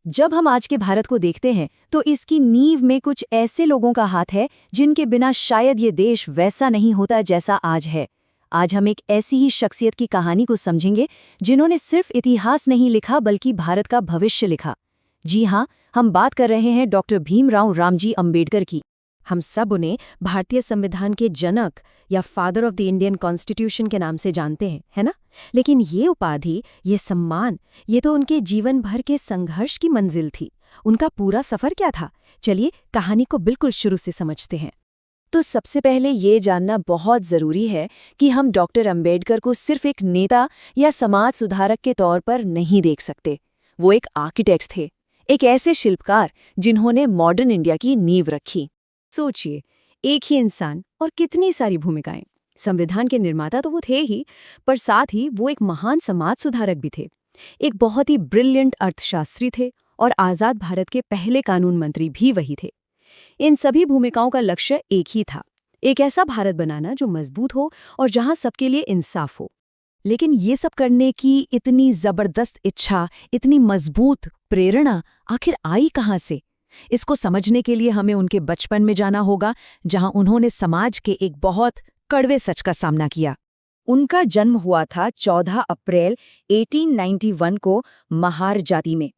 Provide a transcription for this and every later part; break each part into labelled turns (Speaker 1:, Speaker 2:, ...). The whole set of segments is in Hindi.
Speaker 1: जब हम आज के भारत को देखते हैं तो इसकी नींव में कुछ ऐसे लोगों का हाथ है जिनके बिना शायद ये देश वैसा नहीं होता जैसा आज है। आज हम एक ऐसी ही शख्सियत की कहानी को समझेंगे जिन्होंने सिर्फ इतिहास नहीं लिखा बल्कि भारत का भविष्य लिखा। जी हाँ, हम बात कर रहे हैं डॉक्टर भीमराव रामजी अम्बेडकर की। हम सब उन्हें भारतीय संविधान के जनक या father of the Indian constitution के नाम से जानते हैं, है ना? लेकिन ये उपाधि, ये सम्मान, ये तो उनके जीवन भर के संघर्ष की मंजिल थी। उनका पूरा सफर क्या था? चलिए कहानी को बिल्कुल शुरू से समझते हैं। तो सबसे पहले ये जानना बहुत ज़रूरी है कि हम डॉक्टर अम्बेडकर को सिर्फ एक नेता या समाज सुधारक के तौर पर नहीं देख सकते। वो एक आर्किटेक्ट थे, एक ऐसे शिल्पकार जिन्होंने मॉडर्न इंडिया की नींव रखी। सोचिए, एक ही इंसान और कितनी सारी भूमिकाएं। संविधान के निर्माता तो वो थे ही, पर साथ ही वो एक महान समाज सुधारक भी थे। एक बहुत ही ब्रिलियंट अर्थशास्त्री थे और आज़ाद भारत के पहले कानून मंत्री भी वही थे। इन सभी भूमिकाओं का लक्ष्य एक ही था, एक ऐसा भारत बनाना जो मजबूत हो और जहां सबके लिए इंसाफ हो। लेकिन ये सब करने की इतनी जबरदस्त इच्छा, इतनी मजबूत प्रेरणा आखिर आई कहाँ से? इसको समझने के लिए हमें उनके बचपन में जाना होगा, जहां उन्होंने समाज के एक बहुत कड़वे सच का सामना किया। उनका जन्म हुआ था 14 अप्रैल 1891 को महार जाति में।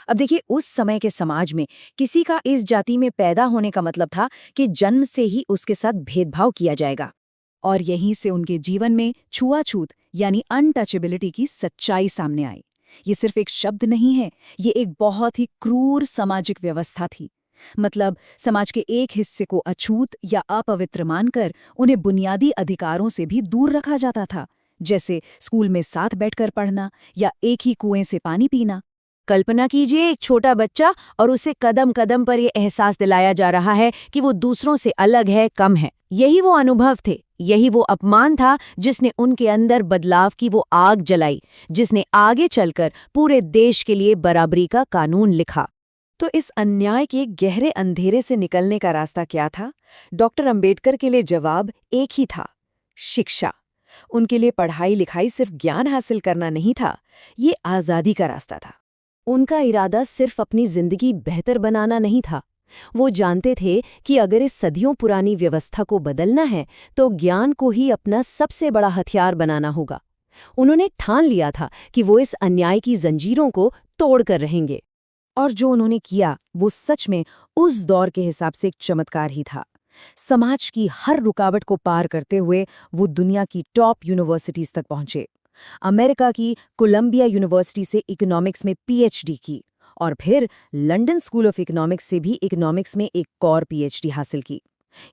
Speaker 1: अब देखिए, उस समय के समाज में किसी का इस जाति में पैदा होने का मतलब था कि जन्म से ही उसके साथ भेदभाव किया जाएगा। और यहीं से उनके जीवन में छुआछूत यानी अनटचेबिलिटी की सच्चाई सामने आई। ये सिर्फ एक शब्द नहीं है, ये एक बहुत ही क्रूर सामाजिक व्यवस्था थी। मतलब समाज के एक हिस्से को अछूत या अपवित्र मानकर उन्हें बुनियादी अधिकारों से भी दूर रखा जाता था, जैसे स्कूल में साथ बैठकर पढ़ना या एक ही कुएं से पानी पीना। कल्पना कीजिए, एक छोटा बच्चा और उसे कदम कदम पर यह एहसास दिलाया जा रहा है कि वो दूसरों से अलग है, कम है। यही वो अनुभव थे, यही वो अपमान था जिसने उनके अंदर बदलाव की वो आग जलाई, जिसने आगे चलकर पूरे देश के लिए बराबरी का कानून लिखा। तो इस अन्याय के गहरे अंधेरे से निकलने का रास्ता क्या था? डॉक्टर अम्बेडकर के लिए जवाब एक ही था, शिक्षा। उनके लिए पढ़ाई लिखाई सिर्फ ज्ञान हासिल करना नहीं था, ये आज़ादी का रास्ता था। उनका इरादा सिर्फ अपनी जिंदगी बेहतर बनाना नहीं था। वो जानते थे कि अगर इस सदियों पुरानी व्यवस्था को बदलना है तो ज्ञान को ही अपना सबसे बड़ा हथियार बनाना होगा। उन्होंने ठान लिया था कि वो इस अन्याय की जंजीरों को तोड़ कर रहेंगे। और जो उन्होंने किया वो सच में उस दौर के हिसाब से एक चमत्कार ही था। समाज की हर रुकावट को पार करते हुए वो दुनिया की टॉप यूनिवर्सिटीज तक पहुंचे। अमेरिका की कोलंबिया यूनिवर्सिटी से इकोनॉमिक्स में पीएचडी की और फिर लंदन स्कूल ऑफ इकोनॉमिक्स से भी इकोनॉमिक्स में एक और पीएचडी हासिल की।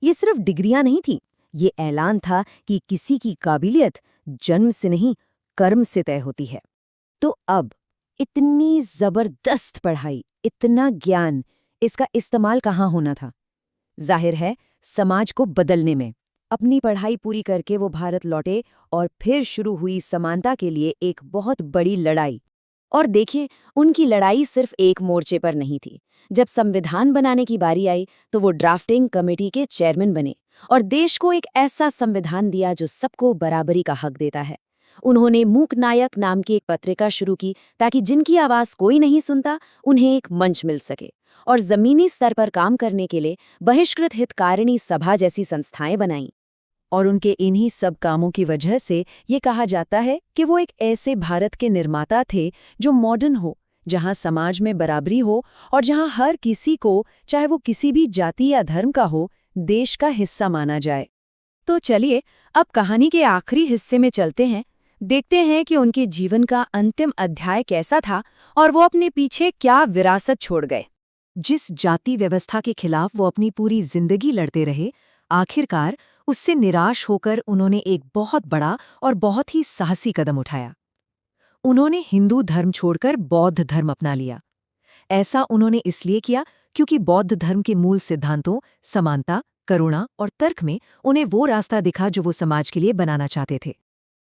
Speaker 1: ये सिर्फ डिग्रियां नहीं थी, ये ऐलान था कि किसी की काबिलियत जन्म से नहीं, कर्म से तय होती है। तो अब इतनी जबरदस्त पढ़ाई, इतना ज्ञान, इसका इस्तेमाल कहाँ होना था? जाहिर है, समाज को बदलने में। अपनी पढ़ाई पूरी करके वो भारत लौटे और फिर शुरू हुई समानता के लिए एक बहुत बड़ी लड़ाई। और देखिए, उनकी लड़ाई सिर्फ एक मोर्चे पर नहीं थी। जब संविधान बनाने की बारी आई तो वो ड्राफ्टिंग कमेटी के चेयरमैन बने और देश को एक ऐसा संविधान दिया जो सबको बराबरी का हक देता है। उन्होंने मूक नायक नाम की एक पत्रिका शुरू की ताकि जिनकी आवाज़ कोई नहीं सुनता, उन्हें एक मंच मिल सके। और ज़मीनी स्तर पर काम करने के लिए बहिष्कृत हितकारिणी सभा जैसी संस्थाएं बनाईं। और उनके इन्हीं सब कामों की वजह से ये कहा जाता है कि वो एक ऐसे भारत के निर्माता थे जो मॉडर्न हो, जहां समाज में बराबरी हो और जहां हर किसी को, चाहे वो किसी भी जाति या धर्म का हो, देश का हिस्सा माना जाए। तो चलिए अब कहानी के आखिरी हिस्से में चलते हैं, देखते हैं कि उनके जीवन का अंतिम अध्याय कैसा था और वो अपने पीछे क्या विरासत छोड़ गए। जिस जाति व्यवस्था के खिलाफ वो अपनी पूरी जिंदगी लड़ते रहे, आखिरकार उससे निराश होकर उन्होंने एक बहुत बड़ा और बहुत ही साहसी कदम उठाया। उन्होंने हिंदू धर्म छोड़कर बौद्ध धर्म अपना लिया। ऐसा उन्होंने इसलिए किया क्योंकि बौद्ध धर्म के मूल सिद्धांतों, समानता, करुणा और तर्क में उन्हें वो रास्ता दिखा जो वो समाज के लिए बनाना चाहते थे।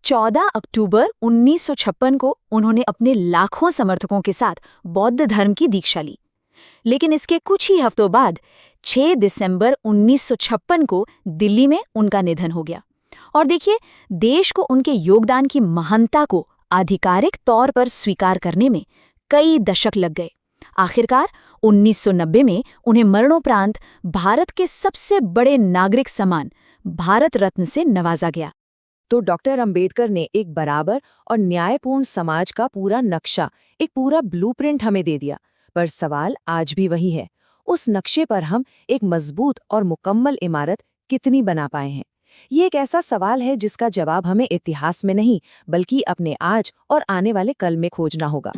Speaker 1: 14 अक्टूबर 1956 को उन्होंने अपने लाखों समर्थकों के साथ बौद्ध धर्म की दीक्षा ली। लेकिन इसके कुछ ही हफ्तों बाद 6 दिसंबर 1956 को दिल्ली में उनका निधन हो गया। और देखिए, देश को उनके योगदान की महानता को आधिकारिक तौर पर स्वीकार करने में कई दशक लग गए। आखिरकार 1990 में उन्हें मरणोपरांत भारत के सबसे बड़े नागरिक सम्मान भारत रत्न से नवाजा गया। तो डॉक्टर अंबेडकर ने एक बराबर और न्यायपूर्ण समाज का पूरा नक्शा, एक पूरा ब्लूप्रिंट हमें दे दिया। पर सवाल आज भी वही है, उस नक्शे पर हम एक मजबूत और मुकम्मल इमारत कितनी बना पाए हैं? ये एक ऐसा सवाल है जिसका जवाब हमें इतिहास में नहीं, बल्कि अपने आज और आने वाले कल में खोजना होगा।